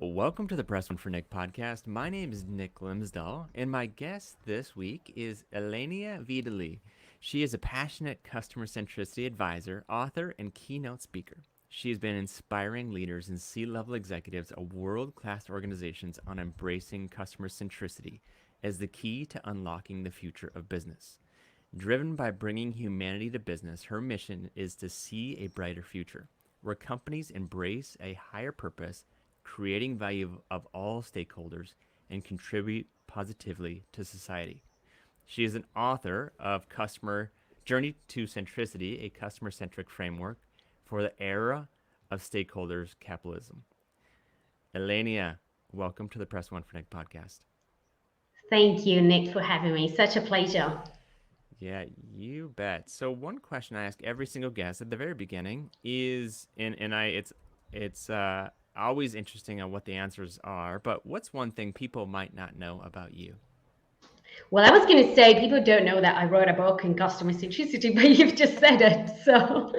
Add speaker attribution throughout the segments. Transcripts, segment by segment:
Speaker 1: Welcome to the Press One for Nick podcast. My name is Nick Glimsdahl, and my guest this week is Ilenia Vidili. She is a passionate customer centricity advisor, author, and keynote speaker. She has been inspiring leaders and C-level executives of world-class organizations on embracing customer centricity as the key to unlocking the future of business. Driven by bringing humanity to business, her mission is to see a brighter future, where companies embrace a higher purpose, creating value of all stakeholders, and contribute positively to society. She is an author of Customer Journey to Centricity, a customer-centric framework for the era of stakeholders capitalism. Elenia, welcome to the Press One for Nick podcast.
Speaker 2: Thank you, Nick, for having me. Such a pleasure.
Speaker 1: Yeah, you bet. So one question I ask every single guest at the very beginning is, and I it's always interesting on what the answers are, but what's one thing people might not know about you?
Speaker 2: Well, I was going to say people don't know that I wrote a book in customer centricity, but you've just said it. So,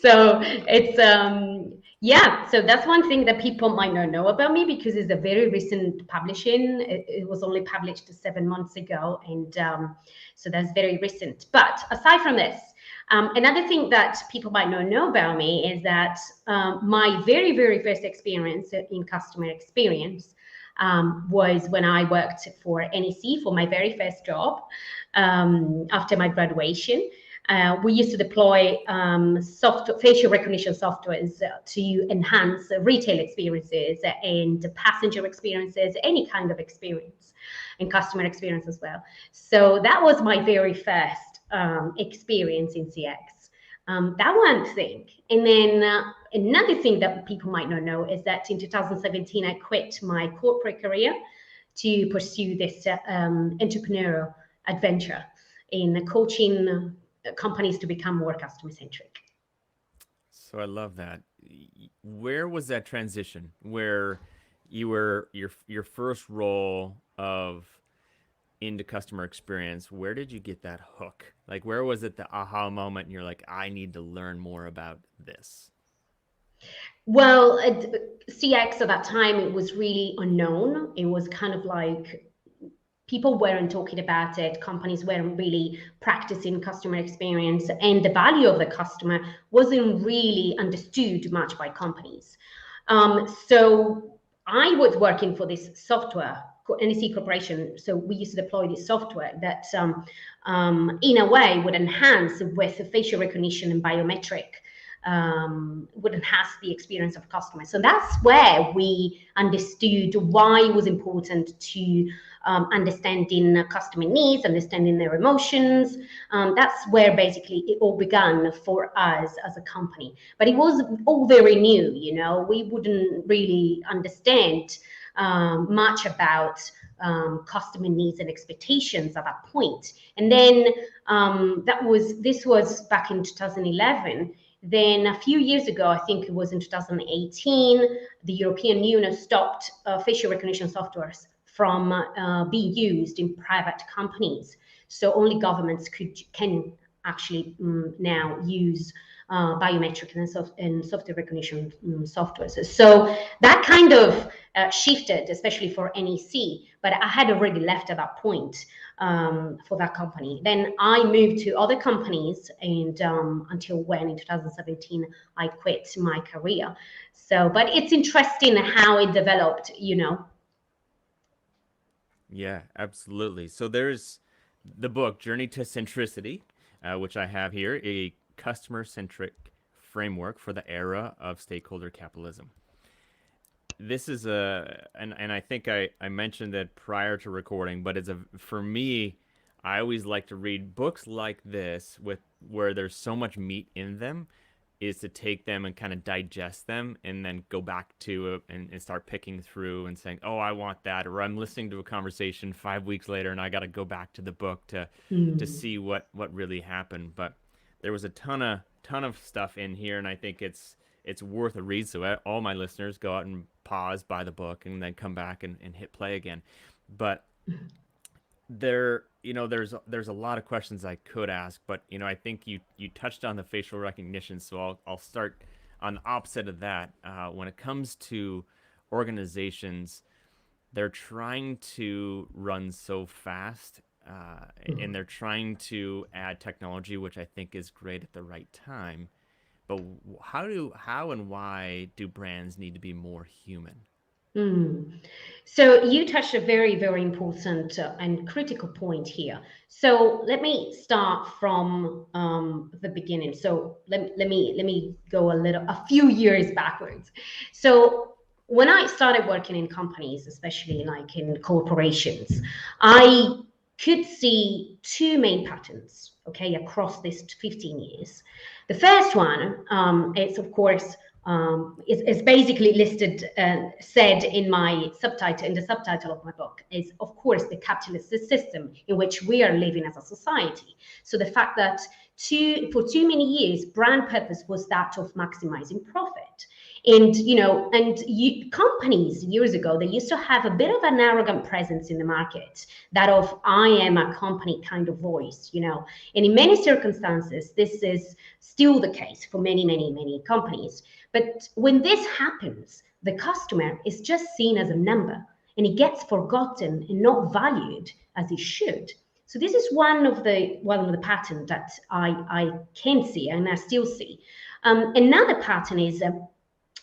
Speaker 2: so it's yeah. So that's one thing that people might not know about me because it's a very recent publishing. It was only published 7 months ago, and so that's very recent. But aside from this. Another thing that people might not know about me is that my very, very first experience in customer experience was when I worked for NEC for my very first job after my graduation. We used to deploy facial recognition softwares to enhance retail experiences and passenger experiences, any kind of experience, and customer experience as well. So that was my very first experience in CX. That one thing. And then another thing that people might not know is that in 2017, I quit my corporate career to pursue this entrepreneurial adventure in coaching companies to become more customer centric.
Speaker 1: So I love that. Where was that transition where you were your first role of into customer experience? Where did you get that hook? Like where was it the aha moment and you're like, I need to learn more about this?
Speaker 2: Well, CX at that time, it was really unknown. It was kind of like people weren't talking about it, companies weren't really practicing customer experience, and the value of the customer wasn't really understood much by companies. So I was working for this software, NEC Corporation. So we used to deploy this software that, in a way, would enhance with facial recognition and biometric. Would enhance the experience of customers. So that's where we understood why it was important to understanding customer needs, understanding their emotions. That's where basically it all began for us as a company. But it was all very new, we wouldn't really understand much about customer needs and expectations at that point. And then this was back in 2011. Then a few years ago, I think it was in 2018, the European Union stopped facial recognition softwares from being used in private companies. So only governments can actually now use biometric and software recognition softwares. So that kind of shifted, especially for NEC, but I had already left at that point for that company. Then I moved to other companies, and until when in 2017 I quit my career. So, but it's interesting how it developed.
Speaker 1: Yeah, absolutely. So there's the book Journey to Centricity, which I have here, a customer-centric framework for the era of stakeholder capitalism. This is and I think I mentioned that prior to recording, but it's for me, I always like to read books like this with where there's so much meat in them, is to take them and kind of digest them and then go back to it and start picking through and saying, oh, I want that. Or I'm listening to a conversation 5 weeks later and I got to go back to the book to
Speaker 2: Mm.
Speaker 1: see what really happened. But there was a ton of stuff in here, and I think it's worth a read. So all my listeners go out and pause, buy the book, and then come back and hit play again. But there's a lot of questions I could ask, but I think you touched on the facial recognition, so I'll start on the opposite of that, when it comes to organizations, they're trying to run so fast, and they're trying to add technology, which I think is great at the right time. But how and why do brands need to be more human?
Speaker 2: Mm. So you touched a very, very important and critical point here. So let me start from the beginning. So let me go a few years backwards. So when I started working in companies, especially like in corporations, I could see two main patterns, okay, across this 15 years. The first one is, of course, is basically listed and said in my subtitle, in the subtitle of my book, is of course the capitalist system in which we are living as a society. So the fact that for too many years, brand purpose was that of maximizing profit. And companies years ago, they used to have a bit of an arrogant presence in the market, that of I am a company kind of voice, and in many circumstances this is still the case for many, many, many companies. But when this happens, the customer is just seen as a number, and it gets forgotten and not valued as it should. So this is one of the patterns that I can see and I still see. Another pattern is,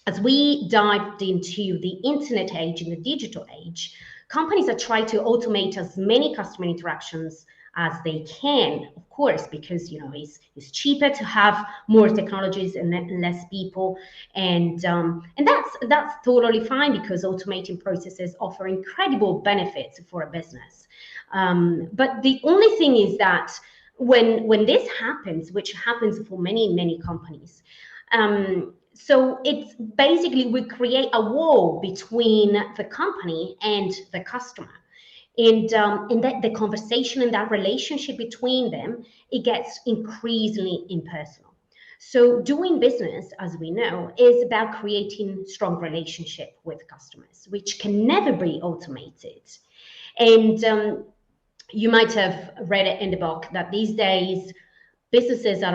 Speaker 2: as we dived into the internet age and the digital age, companies are trying to automate as many customer interactions as they can, of course, because it's cheaper to have more technologies and less people, and that's totally fine, because automating processes offer incredible benefits for a business. But the only thing is that when this happens, which happens for many, many companies, so it's basically we create a wall between the company and the customer, and that the conversation and that relationship between them, it gets increasingly impersonal. So doing business, as we know, is about creating strong relationship with customers, which can never be automated. And you might have read it in the book that these days businesses are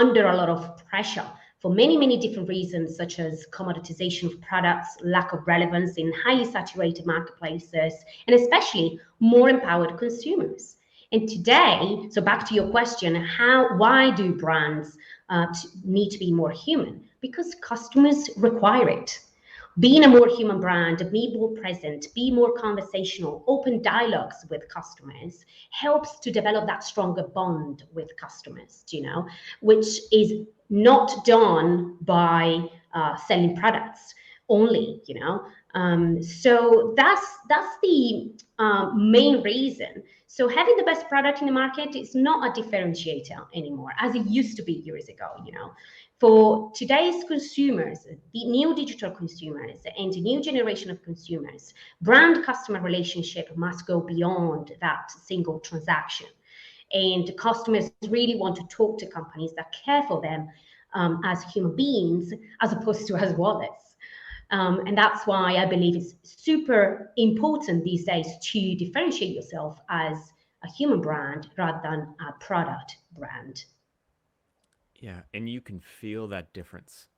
Speaker 2: under a lot of pressure for many, many different reasons, such as commoditization of products, lack of relevance in highly saturated marketplaces, and especially more empowered consumers. And today, so back to your question, why do brands need to be more human? Because customers require it. Being a more human brand, be more present, be more conversational, open dialogues with customers helps to develop that stronger bond with customers, which is not done by selling products only, So that's the main reason. So having the best product in the market is not a differentiator anymore, as it used to be years ago, For today's consumers, the new digital consumers and the new generation of consumers, brand customer relationship must go beyond that single transaction. And customers really want to talk to companies that care for them as human beings, as opposed to as wallets. And that's why I believe it's super important these days to differentiate yourself as a human brand rather than a product brand.
Speaker 1: Yeah, and you can feel that difference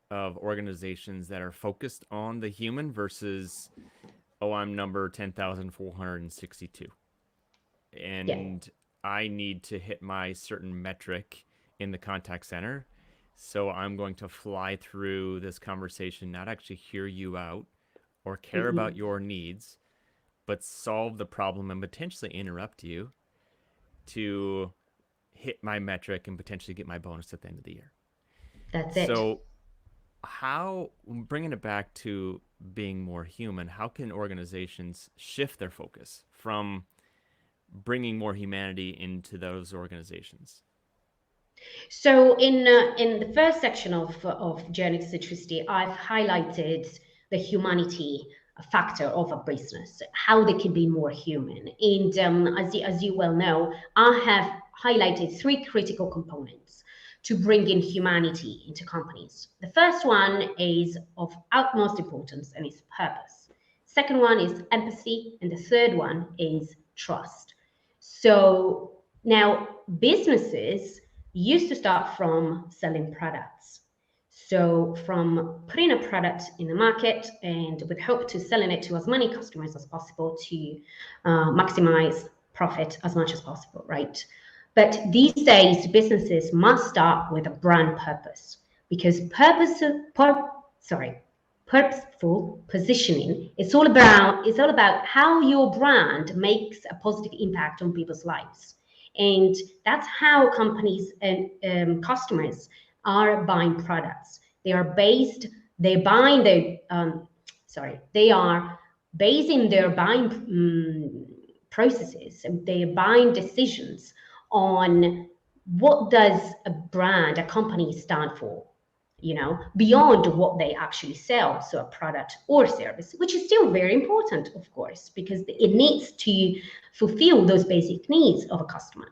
Speaker 1: of organizations that are focused on the human versus, oh, I'm number 10,462.
Speaker 2: Yeah.
Speaker 1: And I need to hit my certain metric in the contact center. So I'm going to fly through this conversation, not actually hear you out or care about
Speaker 2: Mhm.
Speaker 1: your needs, but solve the problem and potentially interrupt you to hit my metric and potentially get my bonus at the end of the year.
Speaker 2: That's it.
Speaker 1: So, how, bringing it back to being more human, how can organizations shift their focus from bringing more humanity into those organizations?
Speaker 2: So in the first section of Journey to Centricity, I've highlighted the humanity factor of a business, how they can be more human. And as you well know, I have highlighted three critical components to bring in humanity into companies. The first one is of utmost importance and is purpose. Second one is empathy, and the third one is trust. So now businesses used to start from selling products. So from putting a product in the market and with hope to selling it to as many customers as possible to maximize profit as much as possible, right? But these days, businesses must start with a brand purpose, because purposeful positioning, it's all about how your brand makes a positive impact on people's lives. And that's how companies and customers are buying products. They are basing their buying processes and their buying decisions on what does a company stand for, beyond what they actually sell, so a product or service, which is still very important, of course, because it needs to fulfill those basic needs of a customer.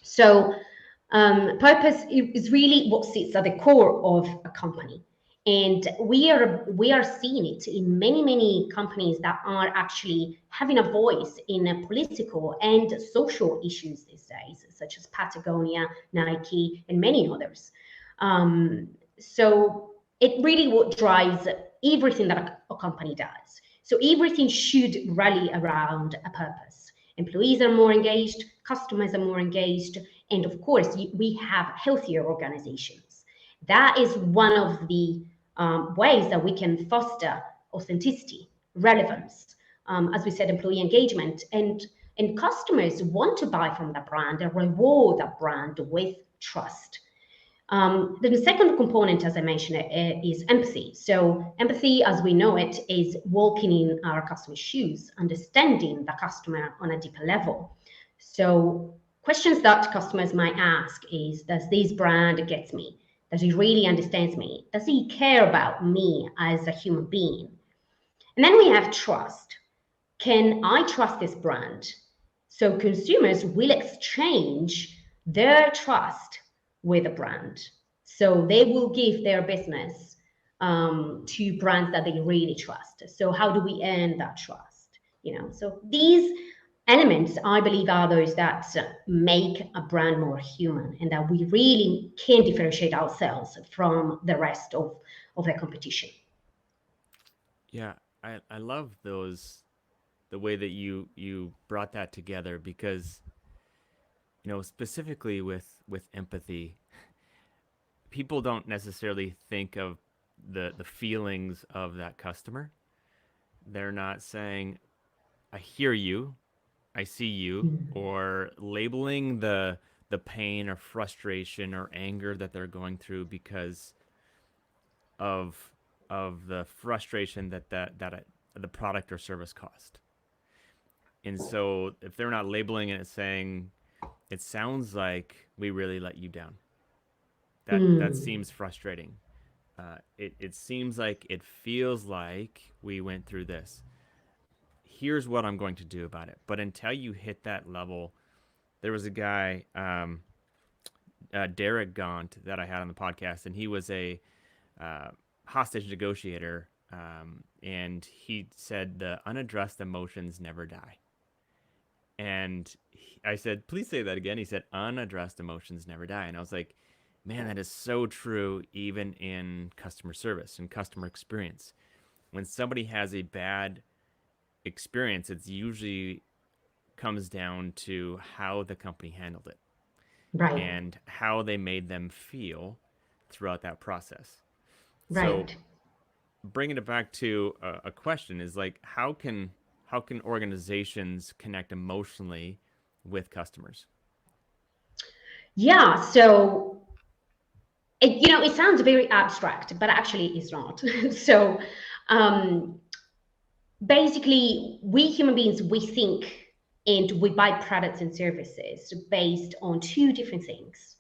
Speaker 2: So purpose is really what sits at the core of a company. And we are seeing it in many companies that are actually having a voice in political and social issues these days, such as Patagonia, Nike, and many others. So it really what drives everything that a company does. So everything should rally around a purpose. Employees are more engaged, customers are more engaged, and of course, we have healthier organizations. That is one of the ways that we can foster authenticity, relevance, as we said, employee engagement, and customers want to buy from that brand and reward that brand with trust. Then the second component, as I mentioned, is empathy. So empathy, as we know it, is walking in our customer's shoes, understanding the customer on a deeper level. So questions that customers might ask is, does this brand get me? Does he really understand me? Does he care about me as a human being? And then we have trust. Can I trust this brand? So consumers will exchange their trust with a brand. So they will give their business to brands that they really trust. So how do we earn that trust? So these elements, I believe, are those that make a brand more human, and that we really can differentiate ourselves from the rest of the competition.
Speaker 1: Yeah, I love the way that you brought that together, because specifically with empathy, people don't necessarily think of the feelings of that customer. They're not saying, I hear you, I see you, or labeling the pain or frustration or anger that they're going through because of the frustration that the product or service cost. And so if they're not labeling it, saying, it sounds like we really let you down, that seems frustrating. It seems like, it feels like we went through this. Here's what I'm going to do about it. But until you hit that level, there was a guy, Derek Gaunt, that I had on the podcast, and he was a hostage negotiator, and he said the unaddressed emotions never die. And I said, please say that again. He said, unaddressed emotions never die. And I was like, man, that is so true, even in customer service and customer experience. When somebody has a bad experience, it's usually comes down to how the company handled it,
Speaker 2: Right.
Speaker 1: and how they made them feel throughout that process.
Speaker 2: Right.
Speaker 1: So bringing it back to a question is like, how can organizations connect emotionally with customers?
Speaker 2: Yeah. So it sounds very abstract, but actually it's not. So basically, we human beings, we think and we buy products and services based on two different things.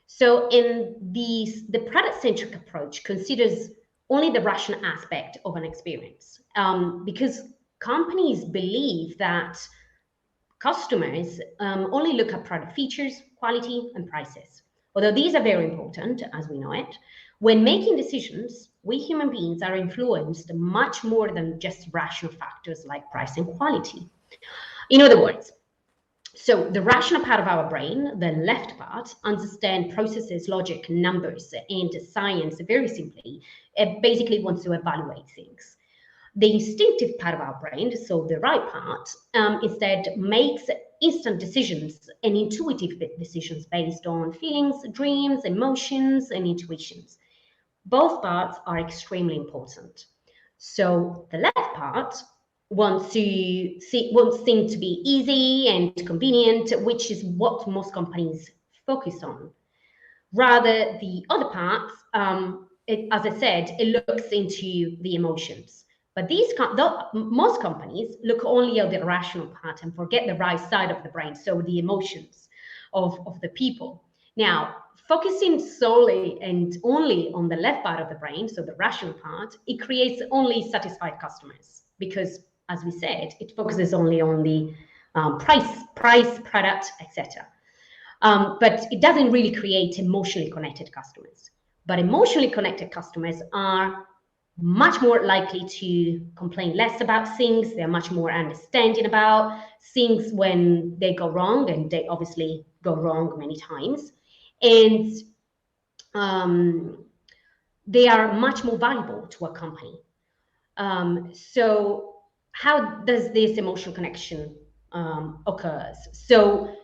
Speaker 2: So in the product-centric approach considers only the rational aspect of an experience, because companies believe that customers only look at product features, quality, and prices. Although these are very important, as we know it, when making decisions, we human beings are influenced much more than just rational factors like price and quality. In other words, So the rational part of our brain, the left part, understand processes, logic, numbers, and science very simply. It basically wants to evaluate things. The instinctive part of our brain, so the right part, instead makes instant decisions and intuitive decisions based on feelings, dreams, emotions, and intuitions. Both parts are extremely important. So the left part wants things to be easy and convenient, which is what most companies focus on. Rather, the other parts, as I said, it looks into the emotions. But most companies look only at the rational part and forget the right side of the brain, so the emotions of the people. Now, focusing solely and only on the left part of the brain, so the rational part, it creates only satisfied customers because, as we said, it focuses only on the price, product, etc. But it doesn't really create emotionally connected customers. But emotionally connected customers are much more likely to complain less about things. They're much more understanding about things when they go wrong, and they obviously go wrong many times. And they are much more valuable to a company. So how does this emotional connection occurs? So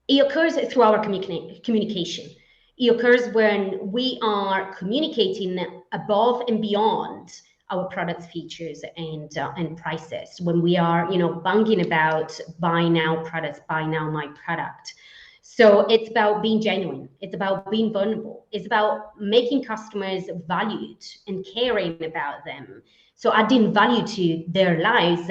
Speaker 2: it occurs through our communication. It occurs when we are communicating above and beyond our product's features and prices. When we are, banging about buy now products, buy now my product. So it's about being genuine. It's about being vulnerable. It's about making customers valued and caring about them. So adding value to their lives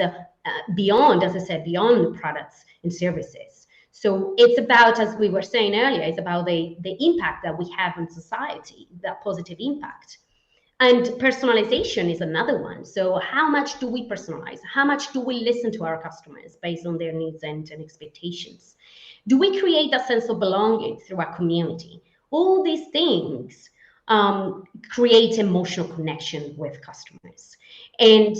Speaker 2: beyond, as I said, beyond the products and services. So it's about, as we were saying earlier, it's about the impact that we have on society, that positive impact. And personalization is another one. So how much do we personalize? How much do we listen to our customers based on their needs and expectations? Do we create a sense of belonging through our community? All these things create emotional connection with customers. And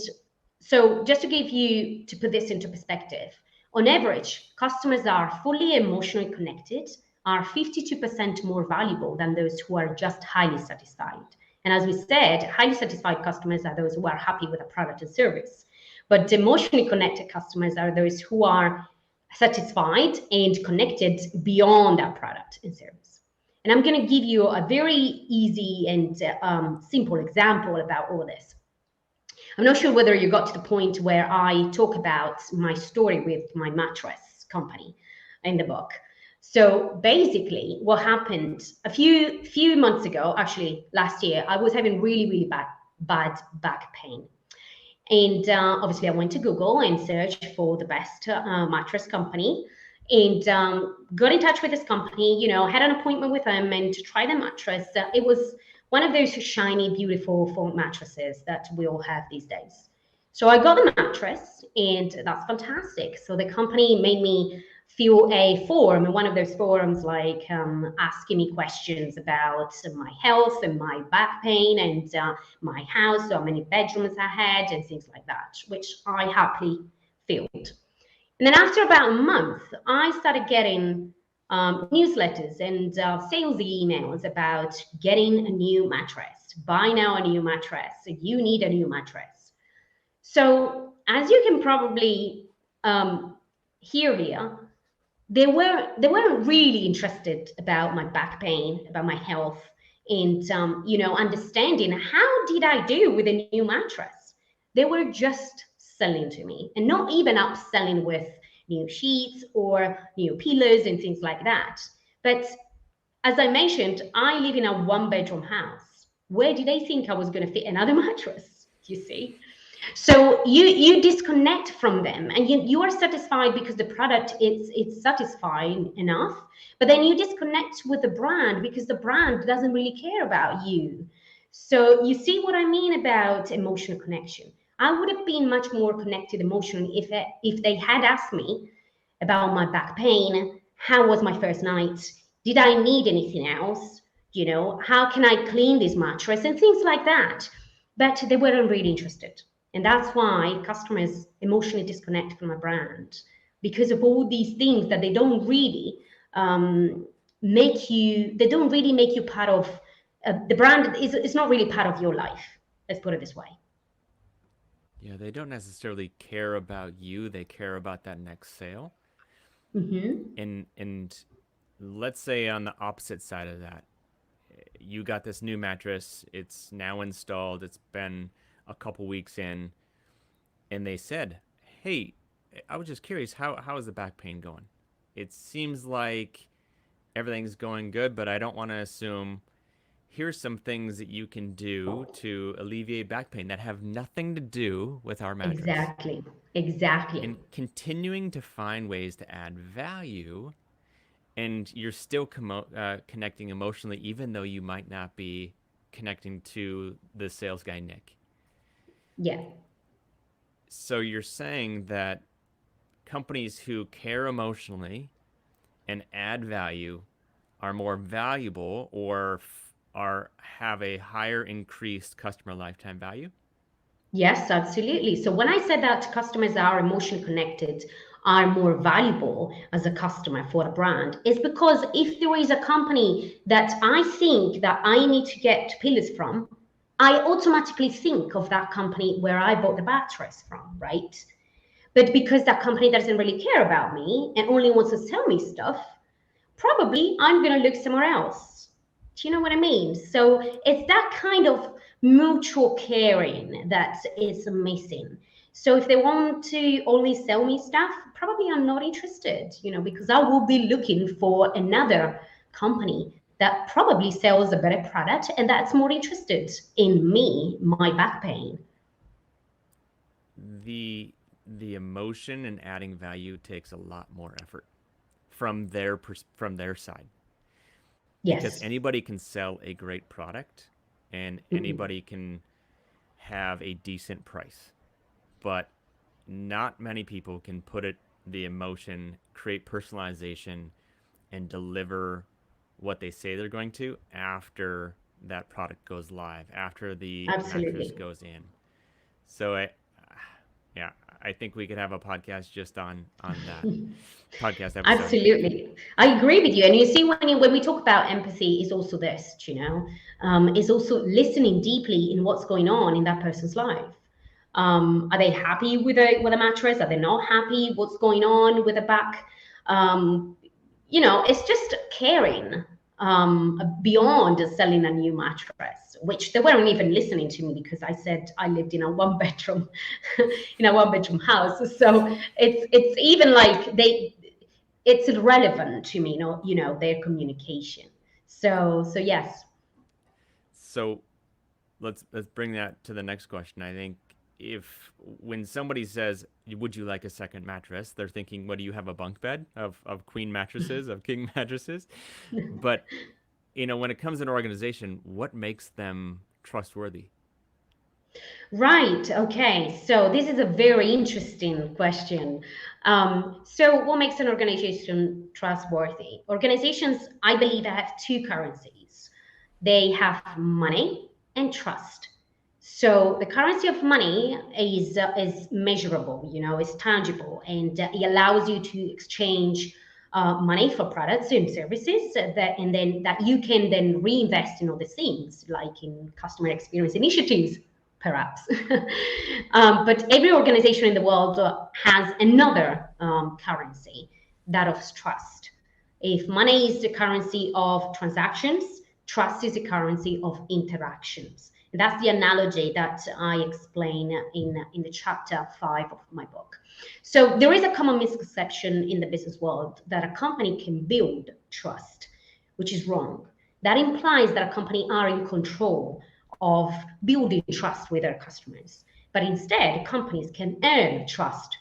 Speaker 2: so just to put this into perspective, on average, customers are fully emotionally connected, are 52% more valuable than those who are just highly satisfied. And as we said, highly satisfied customers are those who are happy with a product and service. But emotionally connected customers are those who are satisfied and connected beyond our product and service. And I'm going to give you a very easy and simple example about all this. I'm not sure whether you got to the point where I talk about my story with my mattress company in the book. So basically, what happened a few months ago, actually last year, I was having really bad back pain. And obviously, I went to Google and searched for the best mattress company, and got in touch with this company. Had an appointment with them and to try the mattress. It was one of those shiny, beautiful foam mattresses that we all have these days. So I got the mattress, and that's fantastic. So the company made me fill a form, and one of those forms, like asking me questions about my health and my back pain and my house, so how many bedrooms I had and things like that, which I happily filled. And then after about a month, I started getting newsletters and sales emails about getting a new mattress. Buy now a new mattress. You need a new mattress. So as you can probably hear here, they weren't really interested about my back pain, about my health, and understanding how did I do with a new mattress. They were just selling to me, and not even upselling with new sheets or new pillows and things like that. But as I mentioned, I live in a one-bedroom house. Where did they think I was going to fit another mattress? You see? So you disconnect from them, and you are satisfied because the product it's satisfying enough, but then you disconnect with the brand because the brand doesn't really care about you. So you see what I mean about emotional connection. I would have been much more connected emotionally if they had asked me about my back pain, how was my first night, did I need anything else, how can I clean this mattress and things like that. But they weren't really interested. And that's why customers emotionally disconnect from a brand because of all these things that they don't really they don't really make you part of the brand. Is not really part of your life. Let's put it this way.
Speaker 1: Yeah, they don't necessarily care about you. They care about that next sale.
Speaker 2: Mm-hmm.
Speaker 1: And let's say on the opposite side of that, you got this new mattress. It's now installed. It's been a couple weeks in, and they said, "Hey, I was just curious, how is the back pain going? It seems like everything's going good, but I don't want to assume. Here's some things that you can do to alleviate back pain that have nothing to do with our mattress."
Speaker 2: Exactly. Exactly.
Speaker 1: And continuing to find ways to add value, and you're still connecting emotionally, even though you might not be connecting to the sales guy, Nick.
Speaker 2: Yeah.
Speaker 1: So you're saying that companies who care emotionally and add value are more valuable, or are have a higher increased customer lifetime value?
Speaker 2: Yes, absolutely. So when I said that customers are emotionally connected, are more valuable as a customer for a brand, is because if there is a company that I think that I need to get pillows from, I automatically think of that company where I bought the mattress from, right? But because that company doesn't really care about me and only wants to sell me stuff, probably I'm going to look somewhere else. Do you know what I mean? So it's that kind of mutual caring that is missing. So if they want to only sell me stuff, probably I'm not interested, because I will be looking for another company that probably sells a better product and that's more interested in me, my back pain.
Speaker 1: The emotion and adding value takes a lot more effort from their side, because
Speaker 2: Yes.
Speaker 1: anybody can sell a great product and
Speaker 2: Mm-mm.
Speaker 1: anybody can have a decent price, but not many people can put it the emotion, create personalization, and deliver what they say they're going to after that product goes live, after the mattress
Speaker 2: Absolutely.
Speaker 1: goes in. So yeah, I think we could have a podcast just on that podcast episode.
Speaker 2: Absolutely. I agree with you. And you see, when we talk about empathy, is also this, is also listening deeply in what's going on in that person's life. Are they happy with a mattress? Are they not happy? What's going on with the back? Um, it's just caring beyond selling a new mattress, which they weren't even listening to me because I said I lived in a one bedroom, in a one bedroom house. So it's even like it's irrelevant to me, their communication. So yes.
Speaker 1: So let's bring that to the next question. I think, if when somebody says, "Would you like a second mattress?" they're thinking, "What, do you have a bunk bed of queen mattresses, of king mattresses?" But when it comes to an organization, what makes them trustworthy?
Speaker 2: Right. Okay. So this is a very interesting question. So what makes an organization trustworthy? Organizations, I believe, have two currencies. They have money and trust. So the currency of money is measurable, is tangible, and it allows you to exchange money for products and services and then that you can then reinvest in other things, like in customer experience initiatives, perhaps. But every organization in the world has another currency, that of trust. If money is the currency of transactions, trust is the currency of interactions. And that's the analogy that I explain in the chapter 5 of my book. So there is a common misconception in the business world that a company can build trust, which is wrong. That implies that a company are in control of building trust with their customers. But instead, companies can earn trust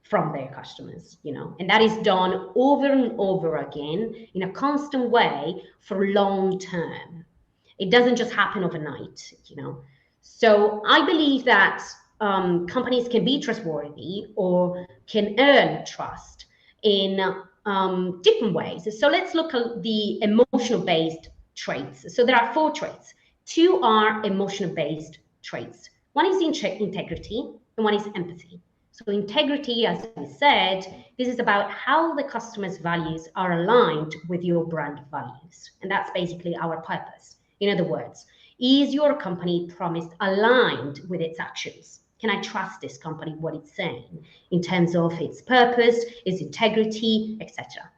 Speaker 2: from their customers, and that is done over and over again in a constant way for long term. It doesn't just happen overnight. So I believe that companies can be trustworthy or can earn trust in different ways. So let's look at the emotional based traits. So there are 4 traits. 2 are emotional based traits. One is integrity and one is empathy. So integrity, as we said, this is about how the customer's values are aligned with your brand values. And that's basically our purpose. In other words, is your company promise aligned with its actions? Can I trust this company, what it's saying in terms of its purpose, its integrity, etc.?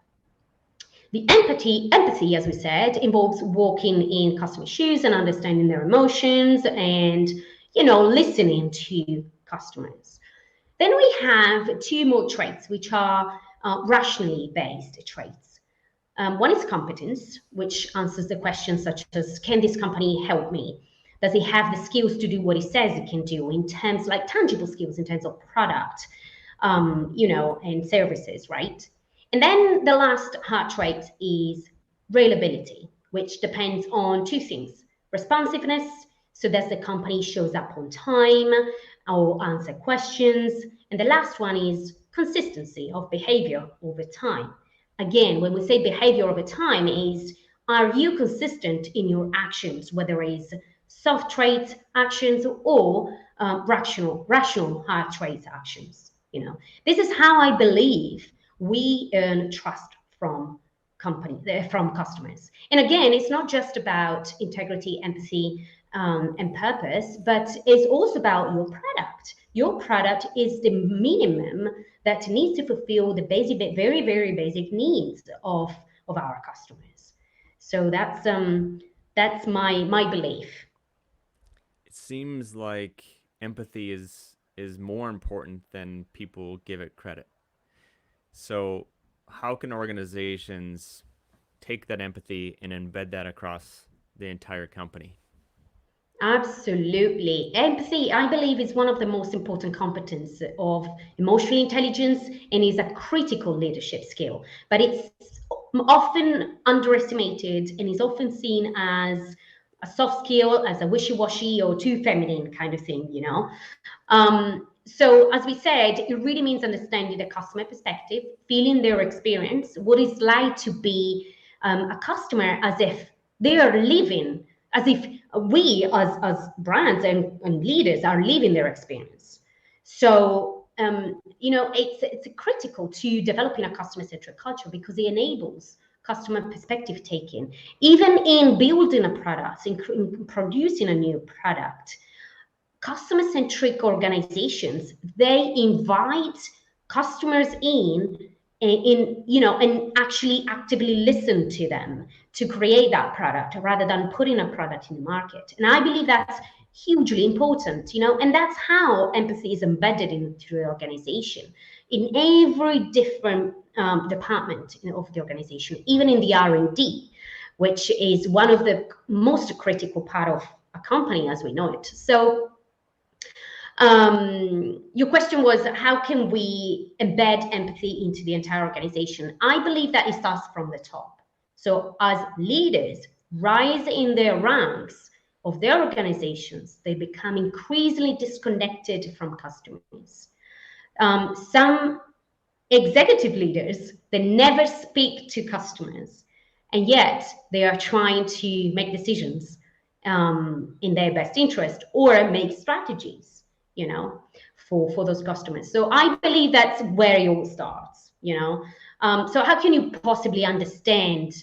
Speaker 2: The empathy, as we said, involves walking in customer shoes and understanding their emotions and, listening to customers. Then we have two more traits, which are rationally based traits. One is competence, which answers the questions such as, can this company help me? Does it have the skills to do what it says it can do in terms like tangible skills in terms of product, and services, right? And then the last hard trait is reliability, which depends on two things: responsiveness, so that the company shows up on time or answer questions. And the last one is consistency of behavior over time. Again, when we say behavior over time is, are you consistent in your actions, whether it's soft traits actions or rational hard traits actions? This is how I believe we earn trust from from customers. And again, it's not just about integrity, empathy, and purpose, but it's also about your product. Your product is the minimum that needs to fulfill the basic, very, very basic needs of our customers. So that's my belief.
Speaker 1: It seems like empathy is more important than people give it credit. So, how can organizations take that empathy and embed that across the entire company?
Speaker 2: Absolutely. Empathy, I believe, is one of the most important competences of emotional intelligence and is a critical leadership skill. But it's often underestimated and is often seen as a soft skill, as a wishy-washy or too feminine kind of thing. So as we said, it really means understanding the customer perspective, feeling their experience, what it's like to be a customer as if they are living, as if we as brands and leaders are living their experience. So it's critical to developing a customer-centric culture because it enables customer perspective taking, even in building a product, in producing a new product. Customer-centric organizations, they invite customers and actually actively listen to them to create that product rather than putting a product in the market. And I believe that's hugely important, and that's how empathy is embedded into the organization in every different department of the organization, even in the R&D, which is one of the most critical part of a company as we know it. So your question was, how can we embed empathy into the entire organization? I believe that it starts from the top. So as leaders rise in their ranks of their organizations, they become increasingly disconnected from customers. Some executive leaders, they never speak to customers, and yet they are trying to make decisions in their best interest or make strategies for those customers. So I believe that's where it all starts. So how can you possibly understand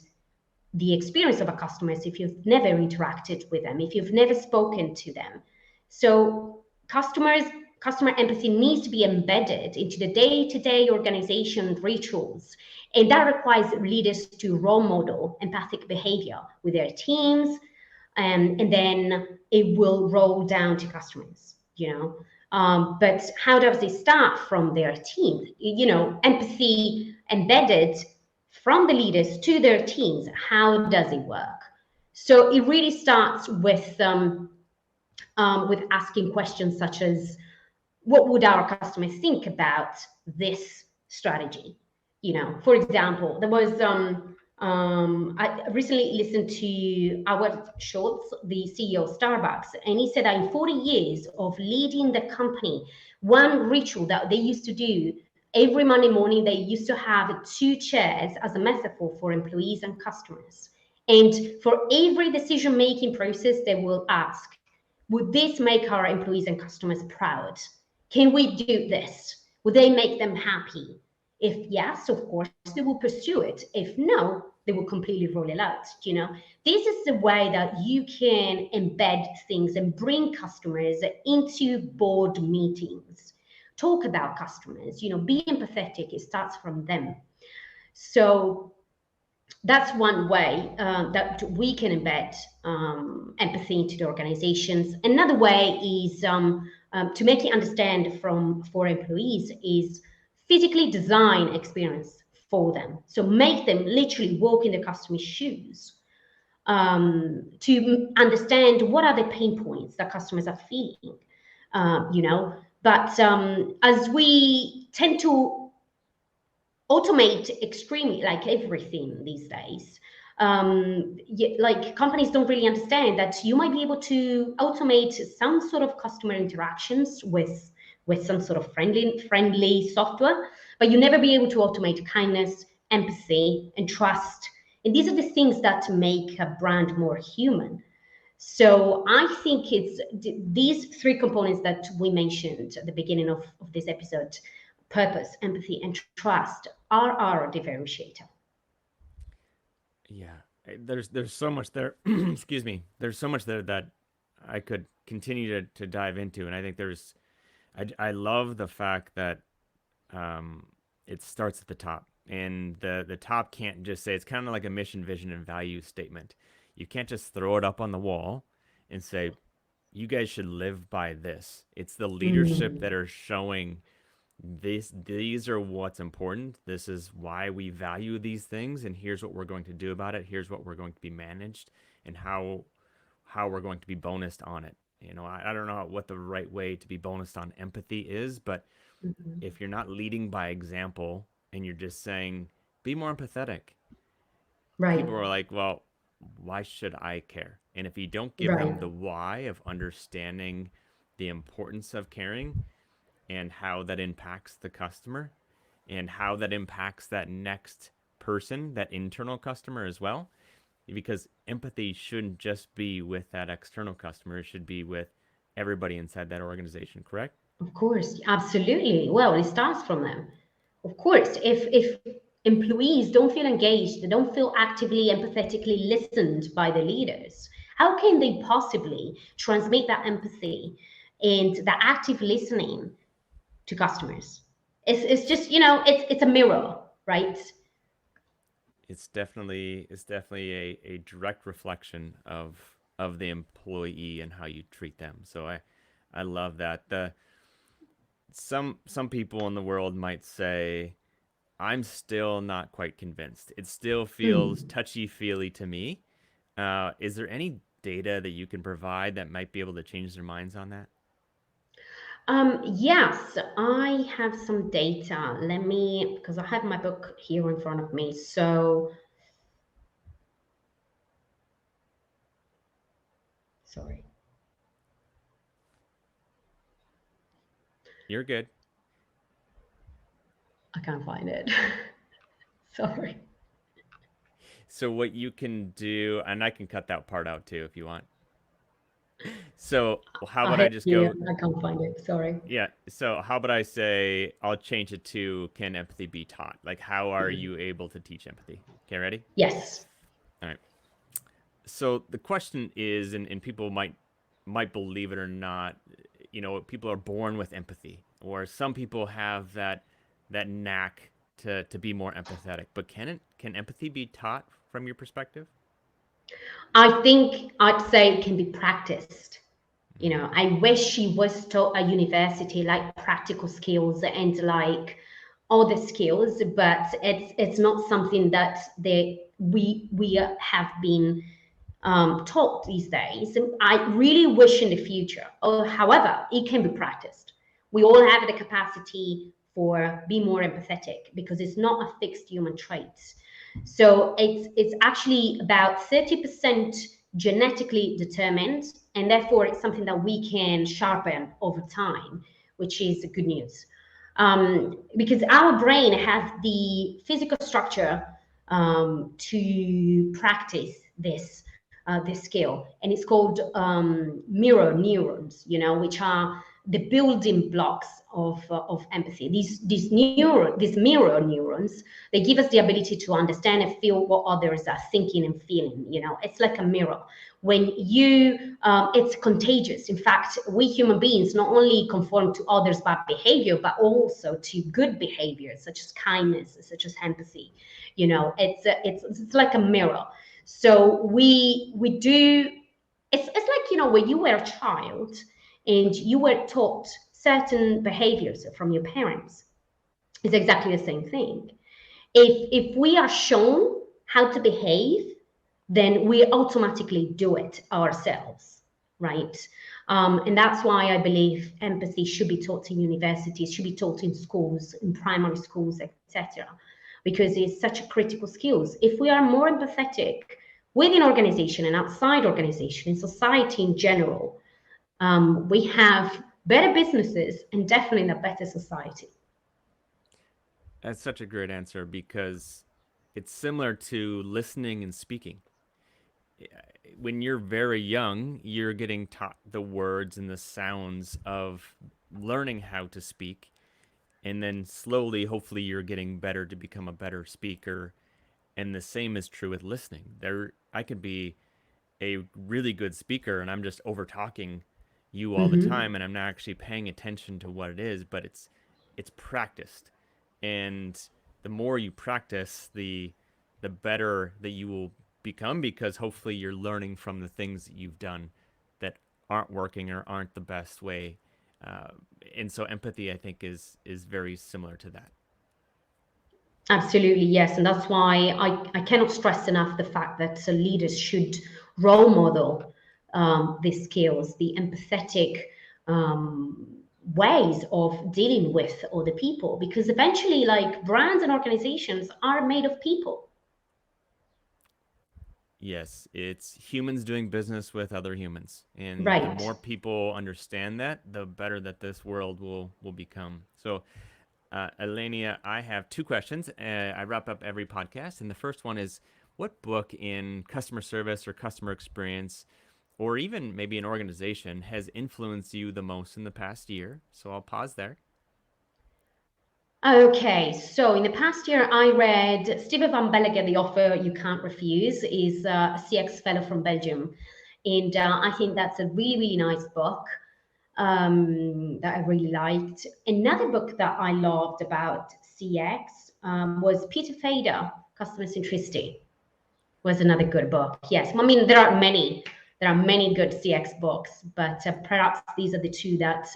Speaker 2: the experience of a customer if you've never interacted with them, if you've never spoken to them? So customer empathy needs to be embedded into the day-to-day organization rituals, and that requires leaders to role model empathic behavior with their teams, and then it will roll down to customers. But how does it start from their team? Empathy embedded from the leaders to their teams. How does it work? So it really starts with asking questions such as, what would our customers think about this strategy? For example, there was I recently listened to Howard Schultz, the CEO of Starbucks, and he said that in 40 years of leading the company, one ritual that they used to do every Monday morning, they used to have 2 chairs as a metaphor for employees and customers. And for every decision-making process, they will ask, would this make our employees and customers proud? Can we do this? Would they make them happy? If yes, of course, they will pursue it. If no, they will completely roll it out. This is the way that you can embed things and bring customers into board meetings. Talk about customers, be empathetic. It starts from them. So that's one way that we can embed empathy into the organizations. Another way is to make it understand for employees is physically design experience for them. So make them literally walk in the customer's shoes to understand what are the pain points that customers are feeling. But as we tend to automate extremely, like everything these days, like companies don't really understand that you might be able to automate some sort of customer interactions with some sort of friendly software, but you never be able to automate kindness, empathy, and trust. And these are the things that make a brand more human. So I think it's these three components that we mentioned at the beginning of this episode: purpose, empathy, and trust are our differentiator.
Speaker 1: Yeah, there's so much there. Excuse me. There's so much there that I could continue to dive into, and I think I love the fact that it starts at the top, and the top can't just say, it's kind of like a mission, vision, and value statement. You can't just throw it up on the wall and say, you guys should live by this. It's the leadership that are showing these are what's important. This is why we value these things, and here's what we're going to do about it. Here's what we're going to be managed, and how we're going to be bonused on it. I don't know what the right way to be bonused on empathy is, but if you're not leading by example and you're just saying, be more empathetic,
Speaker 2: Right,
Speaker 1: people are like, well, why should I care? And if you don't give
Speaker 2: right.
Speaker 1: them the why of understanding the importance of caring and how that impacts the customer and how that impacts that next person, that internal customer as well, because empathy shouldn't just be with that external customer, it should be with everybody inside that organization, correct?
Speaker 2: Of course, absolutely. Well, it starts from them. Of course, if employees don't feel engaged, they don't feel actively, empathetically listened by the leaders, how can they possibly transmit that empathy and that active listening to customers? It's just, it's a mirror, right?
Speaker 1: It's definitely a direct reflection of the employee and how you treat them. So I love that. Some people in the world might say, I'm still not quite convinced. It still feels
Speaker 2: Hmm.
Speaker 1: touchy feely to me. Is there any data that you can provide that might be able to change their minds on that?
Speaker 2: Yes, I have some data. Because I have my book here in front of me. So, sorry,
Speaker 1: You're good.
Speaker 2: I can't find it. Sorry.
Speaker 1: So what you can do, and I can cut that part out too if you want. So how
Speaker 2: I
Speaker 1: about
Speaker 2: have
Speaker 1: I
Speaker 2: it
Speaker 1: just
Speaker 2: here.
Speaker 1: go,
Speaker 2: I can't find it. Sorry.
Speaker 1: yeah. So how about I say, I'll change it to, can empathy be taught? Like, how are you able to teach empathy? Okay, ready?
Speaker 2: Yes.
Speaker 1: All right. So the question is, and people might believe it or not, people are born with empathy, or some people have that knack to be more empathetic. But can empathy be taught from your perspective?
Speaker 2: I think I'd say it can be practiced.
Speaker 1: Mm.
Speaker 2: I wish she was taught at university like practical skills and like other skills, but it's not something that we have been taught these days. I really wish in the future. However, it can be practiced. We all have the capacity for be more empathetic because it's not a fixed human trait. So it's actually about 30% genetically determined, and therefore it's something that we can sharpen over time, which is good news. Because our brain has the physical structure to practice this skill, and it's called mirror neurons, which are the building blocks of empathy. These mirror neurons, they give us the ability to understand and feel what others are thinking and feeling. You know, it's like a mirror. When you, it's contagious. In fact, we human beings not only conform to others' bad behavior, but also to good behaviors such as kindness, such as empathy. You know, it's like a mirror. So we do. It's like, you know, when you were a child and you were taught certain behaviors from your parents, it's exactly the same thing. If we are shown how to behave, then we automatically do it ourselves, right? And that's why I believe empathy should be taught in universities, should be taught in schools, in primary schools, etc., because it's such a critical skills. If we are more empathetic within organization and outside organization, in society in general, we have better businesses and definitely a better society.
Speaker 1: That's such a great answer because it's similar to listening and speaking. When you're very young, you're getting taught the words and the sounds of learning how to speak. And then slowly, hopefully, you're getting better to become a better speaker. And the same is true with listening. I could be a really good speaker and I'm just over talking you all the
Speaker 2: Mm-hmm.
Speaker 1: time and I'm not actually paying attention to what it is, but it's practiced. And the more you practice, the better that you will become because hopefully you're learning from the things that you've done that aren't working or aren't the best way. Uh, and so empathy, I think, is very similar to that.
Speaker 2: Absolutely, yes. And that's why I cannot stress enough the fact that leaders should role model these skills, the empathetic um, ways of dealing with other people, because eventually, like brands and organizations are made of people.
Speaker 1: Yes, it's humans doing business with other humans, and the
Speaker 2: Right.
Speaker 1: more people understand that, the better that this world will become. So, Elenia, I have two questions. I wrap up every podcast, and the first one is, what book in customer service or customer experience, or even maybe an organization, has influenced you the most in the past year? So I'll pause there.
Speaker 2: Okay, so in the past year, I read Steven van Belleghem, The Offer You Can't Refuse, is a CX fellow from Belgium. And I think that's a really, really nice book that I really liked. Another book that I loved about CX was Peter Fader, Customer-Centricity, was another good book. Yes, I mean, there are many good CX books, but perhaps these are the two that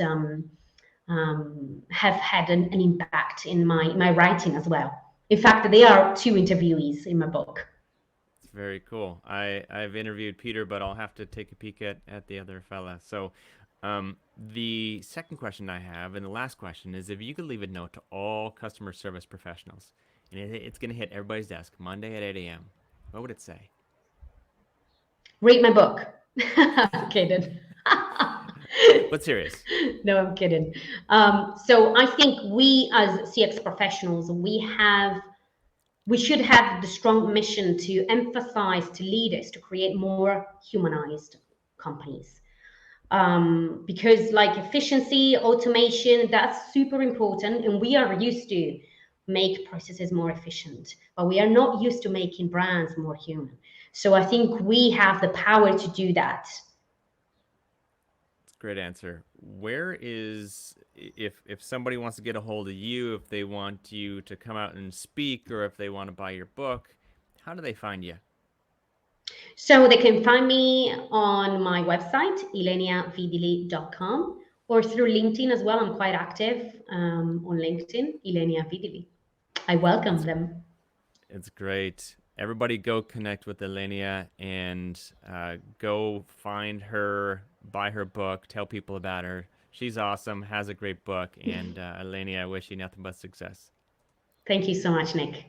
Speaker 2: have had an impact in my writing as well. In fact, there are two interviewees in my book.
Speaker 1: It's very cool. I've interviewed Peter, but I'll have to take a peek at the other fella. So, the second question I have, and the last question, is if you could leave a note to all customer service professionals, and it's going to hit everybody's desk Monday at 8 a.m., what would it say?
Speaker 2: Read my book. I'm kidding.
Speaker 1: But serious.
Speaker 2: No, I'm kidding. So I think we as CX professionals, we should have the strong mission to emphasize to leaders to create more humanized companies. Because like efficiency, automation, that's super important, and we are used to make processes more efficient, but we are not used to making brands more human. So I think we have the power to do that.
Speaker 1: Great answer. Where is if somebody wants to get a hold of you, if they want you to come out and speak, or if they want to buy your book, how do they find you?
Speaker 2: So they can find me on my website, ileniavidili.com, or through LinkedIn as well. I'm quite active on LinkedIn, Ilenia Vidili. I welcome
Speaker 1: It's
Speaker 2: them.
Speaker 1: it's great. Everybody go connect with Elenia and go find her, buy her book, tell people about her. She's awesome, has a great book, and Elenia, I wish you nothing but success.
Speaker 2: Thank you so much, Nick.